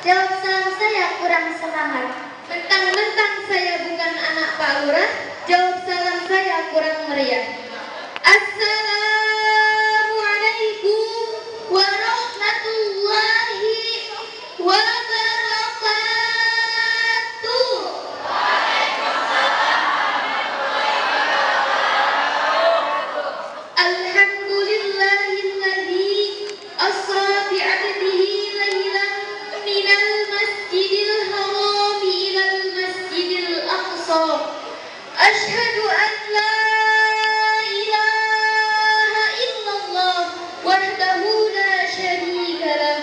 Jawab salam saya kurang semangat. Mentang-mentang saya bukan anak Pak Lurah, jawab salam saya kurang meriah. Assalamualaikum warahmatullahi wabarakatuh. Alhamdulillahilladzi asra bi'abdihi laylan minal masjidil haram ilal masjidil aqsa. Asyhadu an la ilaha illallah wahdahu la syarika lah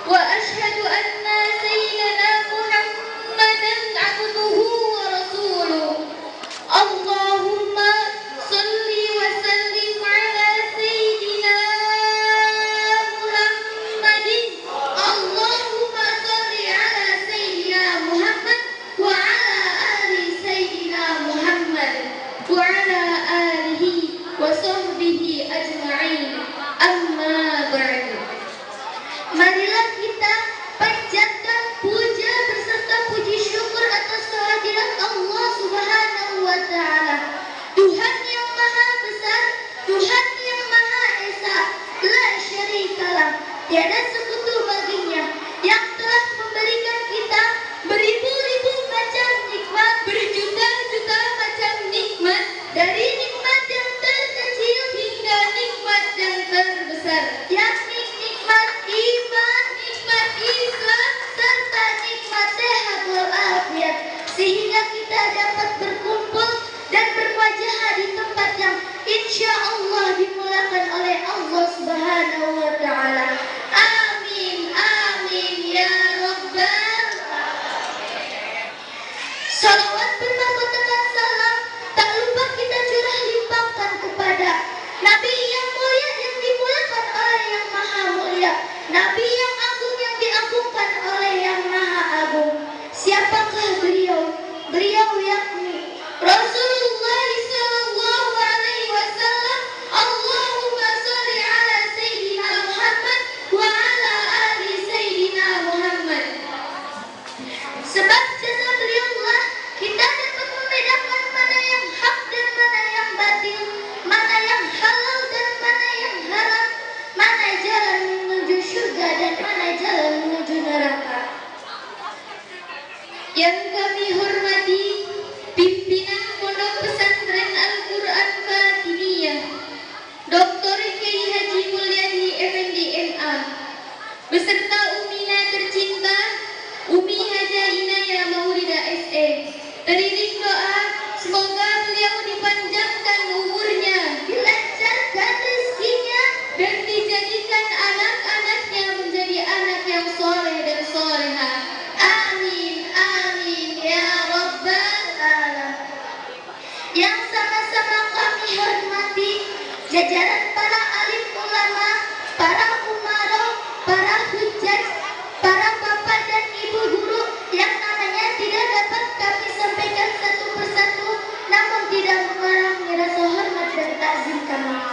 wa asyhadu anna sayyidana Muhammadan abduhu wa rasuluh. Allahumma salli wa sallim ala sayyidina Muhammadin. Allahumma salli ala sayyidina Muhammad wa ala ali sayyidina Muhammad wa ala alihi wa sahbihi ajma'in. Amma ba'du. Marilah kita panjatkan puja beserta puji syukur atas kehadirat Allah Subhanahu wa taala. Tuhan yang maha besar, Tuhan yang maha esa, la syarikalah, tiada sekutu baginya, yang telah memberikan kita beribu-ribu macam nikmat, berjuta-juta macam nikmat, dari nikmat yang terkecil hingga nikmat yang terbesar, yakni nikmat iman, nikmat Islam, serta nikmat sehat walafiat, sehingga kita dapat berkumpul dan berwajah di tempat yang insya Allah dimulakan oleh Allah Subhanahu wa taala. Amin, amin ya rabbal alamin. Salawat bermahkotakan salam tak lupa kita curah limpahkan kepada Nabi yang mulia yang dimuliakan oleh yang maha mulia, Nabi yang agung yang diagungkan oleh yang maha agung. Siapakah beliau? Beliau yakni Rasulullah sallallahu alaihi wasallam. Allahumma shalli ala sayyidina Muhammad wa ala ali sayyidina Muhammad. Sebab jasa beliaulah kita dapat membedakan mana yang hak dan mana yang batil, mana yang halal dan mana yang haram, mana jalan menuju surga dan mana jalan menuju neraka. Yang kami hormati pimpinan Pondok Pesantren Al-Quran Fatimiyah, Dr. Kiai Haji Mulyadi Effendi MA, beserta Umina tercinta Umi Haja Inaya Maulida SE. Teriring doa semoga beliau dipanjangkan umurnya, dilancarkan rezekinya, dan dijadikan anak-anaknya menjadi anak yang soleh dan soleha. Amin, amin ya rabbal alamin. Yang sama-sama kami hormati jajaran para alim ulama, para umaroh, para hujjaj, para bapak dan ibu guru yang namanya tidak dapat kami sampaikan satu persatu, namun tidak mengurangi rasa hormat dan takzim kami.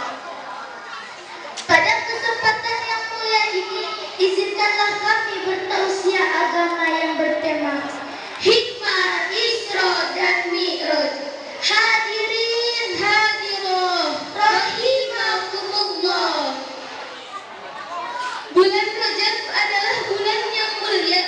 Pada kesempatan yang mulia ini, izinkanlah kami bertausiah agama yang bertema Hikmah Isra dan Mi'raj. Hadirin hadiroh rahimakumullah. Bulan Rajab adalah bulan yang mulia.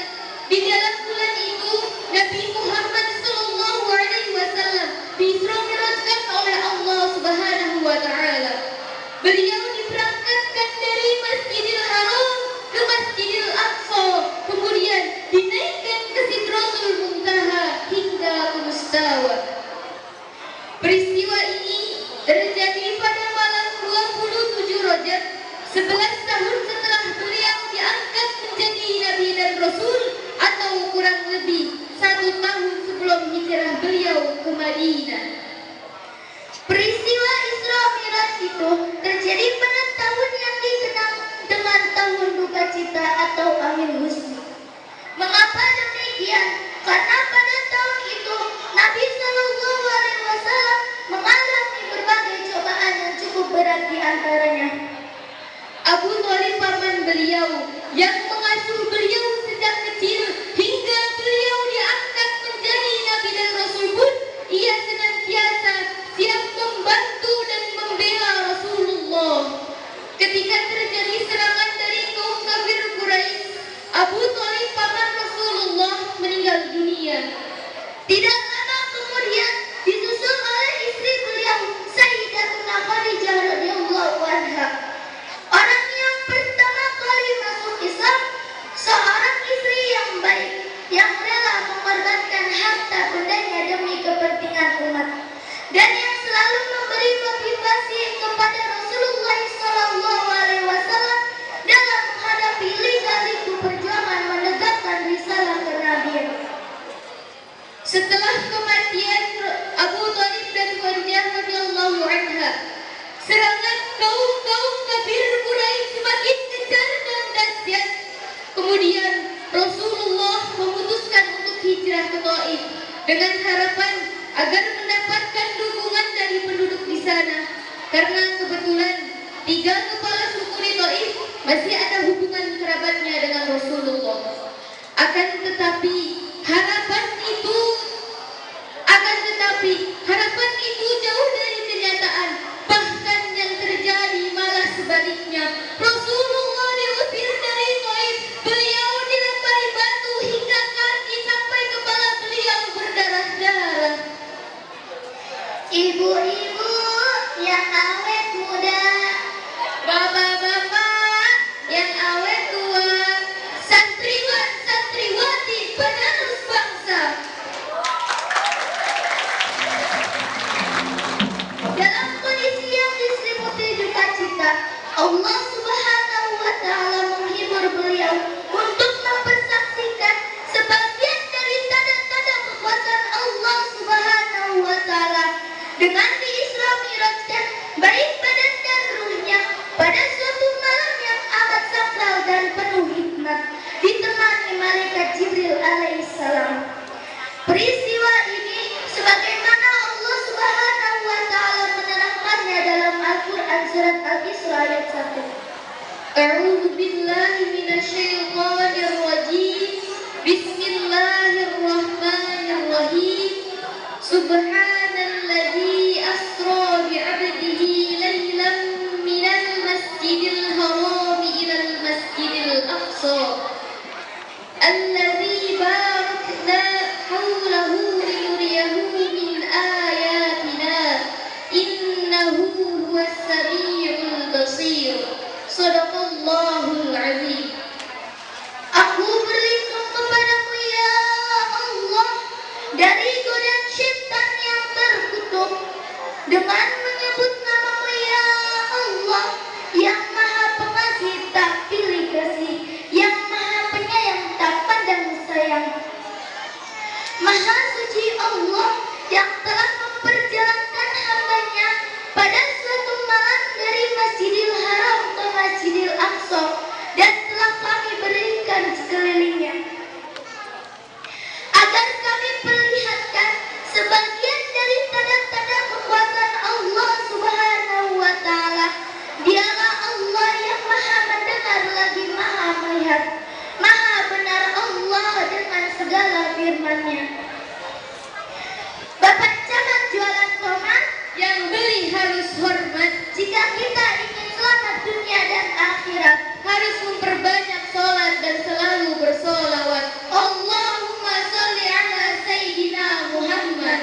Di dalam bulan itu Nabi Muhammad sallallahu alaihi wasallam diisra mi'rajkan oleh Allah Subhanahu wa taala. Beliau diberangkatkan dari Masjidil Haram ke Masjidil Aqsa, kemudian dinaikkan ke Sidratul Muntaha hingga ke Mustawa. Peristiwa ini terjadi pada malam 27 Rajab, 11 tahun setelah beliau diangkat menjadi Nabi dan Rasul, atau kurang lebih 1 tahun sebelum hijrah beliau ke Madinah. Peristiwa Isra Mi'raj itu terjadi pada tahun yang dikenal dengan tahun duka cita atau Amil Husni. Mengapa demikian? Karena pada tahun itu Nabi Sallallahu Alaihi Wasallam mengalami berbagai cobaan yang cukup berat, di antaranya Abu Thalib paman beliau yang mengasuh beliau sejak kecil dengan harapan agar mendapatkan dukungan dari penduduk di sana. Karena kebetulan 3 kepala suku di Taif masih ada hubungan kerabatnya dengan Rasulullah. Akan tetapi harapan itu jauh dari kenyataan. Bahkan yang terjadi malah sebaliknya. Rasulullah diusir dari Taif. Beliau dilempari batu hingga kaki sampai kepala beliau berdarah-darah. Ibu-ibu yang awet muda, Bapak-bapak yang awet tua, santriwan santriwati penerus bangsa. dalam kondisi yang diselimuti duka cita, Allah Subhanahu wa Ta'ala menghibur beliau untuk mempersaksikan sebagian dari tanda-tanda kekuasaan Allah Subhanahu wa Ta'ala dengan diisra mi'rajkan baik badan dan ruhnya pada suatu malam yang amat sakral dan penuh hikmat, ditemani malaikat Jibril alaihissalam. Peristiwa ini sebagaimana Allah Subhanahu wa Ta'ala menerangkannya dalam Al-Quran surat Al-Isra ayat 1. A'udzu billahi minasyaitonir rajim. Bismillahirrahmanirrahim. Subhanalladzi asra bi'abdihi laylan minal masjidil haram ilal masjidil aqsa alladzi barakna hawlahu linuriyahu min ayatina innahu huwas samiul basir. Shadaqallahul azim. Aku berlindung kepadamu ya Allah dari godaan syaitan yang terkutuk dengan menyebut namamu ya Allah yang maha pengasih tak pilih kasih, yang maha penyayang tak pandang sayang. Maha suci Allah yang telah memperjalankan hambanya pada suatu malam dari Masjidil Haram ke Masjidil Aqsa dan telah kami berikan sekelilingnya agar kami perlihatkan sebagian dari tanda-tanda kekuasaan Allah Subhanahu wa Ta'ala. Dialah Allah yang maha mendengar lagi maha melihat, maha benar Allah dengan segala firman-Nya. Bapak camat jualan tomat, Yang beli harus hormat, jika kita ingin selamat dunia dan akhirat, harus memperbanyak sholat dan selalu bersolawat. Allahumma sholli ala Sayyidina Muhammad.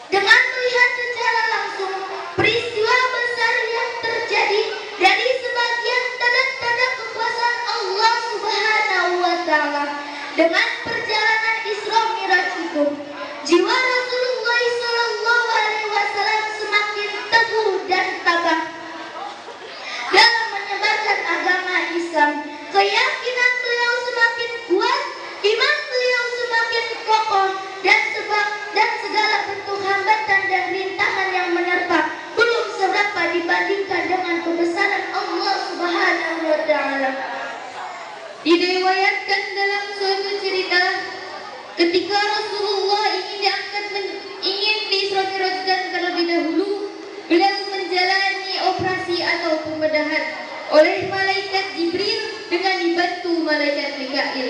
dengan melihat secara langsung peristiwa besar yang terjadi dari sebagian tanda-tanda kekuasaan Allah Subhanahu wa Ta'ala dengan perjalanan Isra Mi'raj itu, jiwa Rasulullah Shallallahu Alaihi Wasallam semakin teguh dan tabah dalam menyebarkan agama Islam. Keyakinan beliau semakin kuat, iman beliau semakin kokoh, dan segala bentuk hambatan dan rintangan yang menerpa belum seberapa dibandingkan dengan kebesaran Allah Subhanahu wa Ta'ala. Diriwayatkan dalam suatu cerita, ketika Rasulullah ingin diisra mi'rajkan terlebih dahulu, beliau menjalani operasi atau pembedahan oleh malaikat Jibril dengan dibantu malaikat Mikail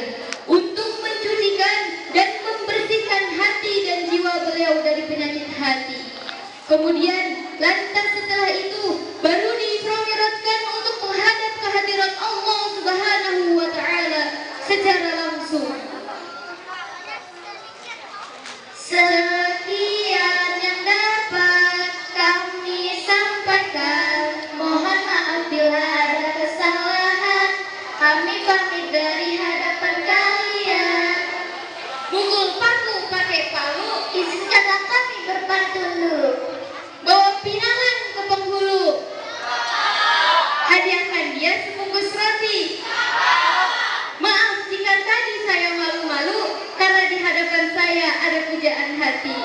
untuk mencucikan dan membersihkan hati dan jiwa beliau dari penyakit hati. Kemudian lantas setelah itu baru diisra mi'rajkan untuk menghadap kehadirat Allah Subhanahu wa Ta'ala secara langsung. Sekian yang dapat kami sampaikan. Mohon maaf bila ada kesalahan. Kami pamit dari hadapan kalian. Mukul paku pakai palu, Izinkanlah kami berpantun dulu. bawa pinangan ke penghulu, hadiahkan dia sebungkus roti. Maaf jika tadi saya malu-malu karena di hadapan saya ada pujaan hati.